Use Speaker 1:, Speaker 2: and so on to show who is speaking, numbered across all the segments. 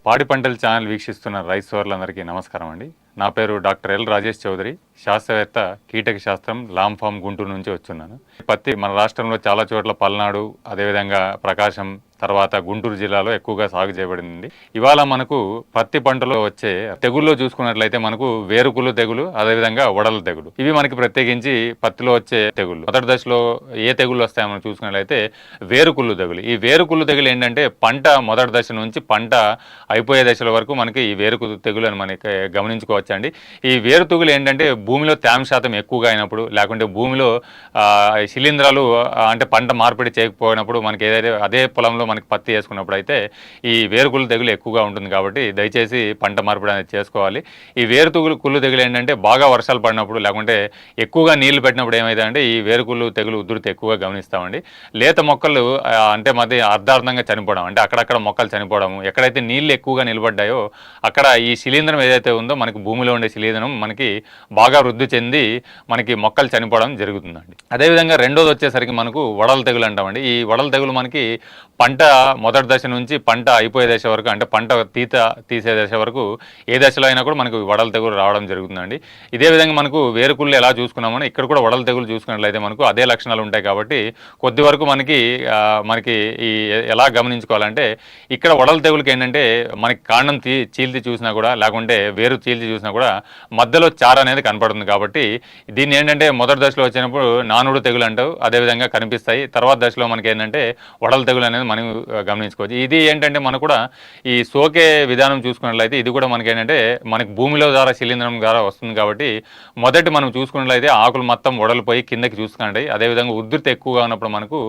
Speaker 1: పాడి పంటల ఛానల్ వీక్షిస్తున్న రైస్ సోదరులందరికీ నమస్కారం అండి. నా పేరు డాక్టర్ ఎల్ రాజేష్ చౌదరి, శాస్త్రవేత్త, కీటక శాస్త్రం, లామ్ ఫామ్ గుంటూరు నుంచి వచ్చున్నాను. పత్తి మన రాష్ట్రంలో చాలా చోట్ల పల్నాడు, అదేవిధంగా ప్రకాశం, తర్వాత గుంటూరు జిల్లాలో ఎక్కువగా సాగు చేయబడింది. ఇవాళ మనకు పత్తి పంటలో వచ్చే తెగుల్లో చూసుకున్నట్లయితే మనకు వేరుకుళ్ళు తెగులు, అదేవిధంగా వడల తెగులు, ఇవి మనకి ప్రత్యేకించి పత్తిలో వచ్చే తెగుళ్ళు. మొదటి దశలో ఏ తెగుళ్ళు వస్తాయో మనం చూసుకున్నట్లయితే వేరుకుళ్ళు తెగులు. ఈ వేరుకుళ్ళు తెగులు ఏంటంటే పంట మొదటి దశ నుంచి పంట అయిపోయే దశల వరకు మనకి ఈ వేరుకుళ్ళు తెగులు అని మనకి గమనించుకోవచ్చండి. ఈ వేరు తెగులు ఏంటంటే భూమిలో తేమ శాతం ఎక్కువగా అయినప్పుడు, లేకుంటే భూమిలో శిలీంధ్రాలు అంటే పంట మార్పిడి చేయకపోయినప్పుడు, మనకి ఏదైతే అదే పొలంలో మనకి పత్తి వేసుకున్నప్పుడు అయితే ఈ వేరుకుళ్ళు తెగులు ఎక్కువగా ఉంటుంది. కాబట్టి దయచేసి పంట మార్పిడి అనేది చేసుకోవాలి. ఈ కుళ్ళు తెగులు ఏంటంటే బాగా వర్షాలు పడినప్పుడు, లేకుంటే ఎక్కువగా నీళ్లు పెట్టినప్పుడు ఏమైందంటే ఈ వేరుకుళ్ళు తెగులు ఉధృతి ఎక్కువగా గమనిస్తామండి. లేత మొక్కలు అంటే మధ్య అర్ధార్థంగా చనిపోవడం, అంటే అక్కడక్కడ మొక్కలు చనిపోవడం, ఎక్కడైతే నీళ్లు ఎక్కువగా నిలబడ్డాయో అక్కడ ఈ శిలీంధ్రం ఏదైతే ఉందో మనకి భూమిలో ఉండే శిలీంధ్రం మనకి బాగా వృద్ధి చెంది మనకి మొక్కలు చనిపోవడం జరుగుతుందండి. అదేవిధంగా రెండోది వచ్చేసరికి మనకు వడల తెగులు అంటామండి. ఈ వడల తెగులు మనకి పంట మొదటి దశ నుంచి పంట అయిపోయే దశ వరకు, అంటే పంట తీసే దశ వరకు ఏ దశలో అయినా కూడా మనకు వడల తెగులు రావడం జరుగుతుందండి. ఇదే విధంగా మనకు వేరుకుళ్ళు ఎలా చూసుకున్నామో ఇక్కడ కూడా వడల తెగులు చూసుకున్నట్లయితే మనకు అదే లక్షణాలు ఉంటాయి. కాబట్టి కొద్ది వరకు మనకి ఈ ఎలా గమనించుకోవాలంటే ఇక్కడ వడల తెగులకి ఏంటంటే మనకి కాండం చీల్చి చూసినా కూడా, లేకుంటే వేరు చీల్చి చూసినా కూడా మధ్యలో చార అనేది కనపడుతుంది. కాబట్టి దీన్ని ఏంటంటే మొదటి దశలో వచ్చినప్పుడు నానుడు తెగులు అంటావు అదేవిధంగా కనిపిస్తాయి. తర్వాత దశలో మనకి ఏంటంటే వడల తెగులు అనేది మనం గమనించుకోవచ్చు. ఇది ఏంటంటే మనకు కూడా ఈ సోకే విధానం చూసుకున్నట్లయితే ఇది కూడా మనకి ఏంటంటే మనకి భూమిలో ద్వారా శిలీంధ్రం ద్వారా వస్తుంది. కాబట్టి మొదటి మనం చూసుకున్నట్లయితే ఆకులు మొత్తం వడలిపోయి కిందకి చూసుకుంటాయి. అదేవిధంగా ఉధృతి ఎక్కువగా ఉన్నప్పుడు మనకు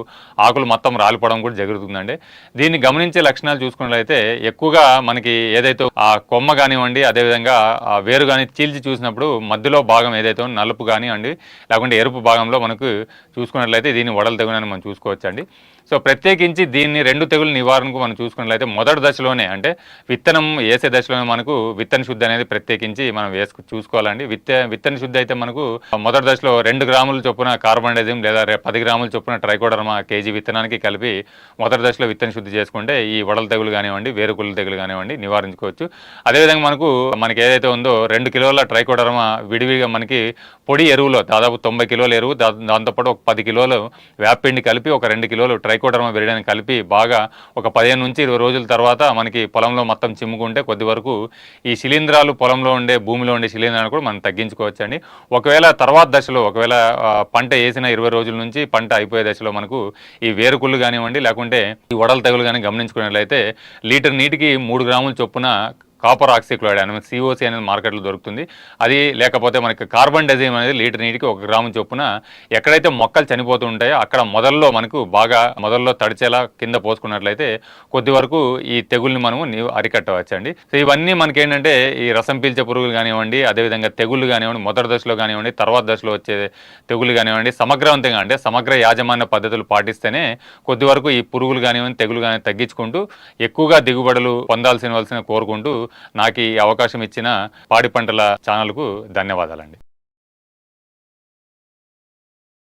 Speaker 1: ఆకులు మొత్తం రాలిపోవడం కూడా జరుగుతుందండి. దీన్ని గమనించే లక్షణాలు చూసుకున్నట్లయితే ఎక్కువగా మనకి ఏదైతే ఆ కొమ్మ కానివ్వండి, అదేవిధంగా ఆ వేరు కానీ చీల్చి చూసినప్పుడు మధ్యలో భాగం ఏదైతే నలుపు కానివ్వండి, లేకుంటే ఎరుపు భాగంలో మనకు చూసుకున్నట్లయితే దీన్ని వడల తెగులని మనం చూసుకోవచ్చండి. సో ప్రత్యేకించి దీన్ని రెండు తెగులు నివారణకు మనం చూసుకున్నట్లయితే మొదటి దశలోనే, అంటే విత్తనం వేసే దశలోనే మనకు విత్తన శుద్ధి అనేది ప్రత్యేకించి మనం చూసుకోవాలండి. విత్తన శుద్ధి అయితే మనకు మొదటి దశలో 2 గ్రాముల చొప్పున కార్బన్డైజిమ్ లేదా 10 గ్రాముల చొప్పున ట్రైకోడర్మా కేజీ విత్తనానికి కలిపి మొదటి దశలో విత్తన శుద్ధి చేసుకుంటే ఈ వడల తెగులు కానివ్వండి, వేరుకుళ్ళు తెగులు కానివ్వండి నివారించుకోవచ్చు. అదేవిధంగా మనకి ఏదైతే ఉందో 2 కిలోల ట్రైకోడర్మా విడివిగా మనకి పొడి ఎరువులో దాదాపు 90 కిలోల ఎరువు, దాంతోపాటు ఒక 10 కిలోలు వేపపిండి కలిపి ఒక 2 కిలోలు ట్రైకోడర్మా విరిడాన్ని కలిపి బాగా ఒక 15 నుంచి 20 రోజుల తర్వాత మనకి పొలంలో మొత్తం చిమ్ముకుంటే కొద్ది వరకు ఈ శిలీంధ్రాలు పొలంలో ఉండే భూమిలో ఉండే శిలీంధ్రాలు కూడా మనం తగ్గించుకోవచ్చండి. ఒకవేళ తర్వాత దశలో పంట వేసిన 20 రోజుల నుంచి పంట అయిపోయే దశలో మనకు ఈ వేరుకుళ్ళు కానివ్వండి, లేకుంటే ఈ వడల తెగులు కానీ గమనించుకున్నట్లయితే లీటర్ నీటికి 3 గ్రాముల చొప్పున కాపర్ ఆక్సిక్లోరైడ్ అనేది COC అనేది మార్కెట్లో దొరుకుతుంది. అది లేకపోతే మనకి కార్బన్డైజిమ్ అనేది లీటర్ నీటికి 1 గ్రాము చొప్పున ఎక్కడైతే మొక్కలు చనిపోతూ ఉంటాయో అక్కడ మొదల్లో తడిచేలా కింద పోసుకున్నట్లయితే కొద్ది వరకు ఈ తెగుల్ని మనము అరికట్టవచ్చండి. సో ఇవన్నీ మనకి ఏంటంటే ఈ రసం పీల్చే పురుగులు కానివ్వండి, అదేవిధంగా తెగుళ్ళు కానివ్వండి, మొదటి దశలో కానివ్వండి, తర్వాత దశలో వచ్చే తెగుళ్ళు కానివ్వండి, సమగ్రవంతంగా అంటే సమగ్ర యాజమాన్య పద్ధతులు పాటిస్తేనే కొద్ది వరకు ఈ పురుగులు కానివ్వండి, తెగులు కానీ తగ్గించుకుంటూ ఎక్కువగా దిగుబడులు పొందాల్సిన కోరుకుంటూ నాకు ఈ అవకాశం ఇచ్చిన పాడి పంటల ఛానల్కు ధన్యవాదాలండి.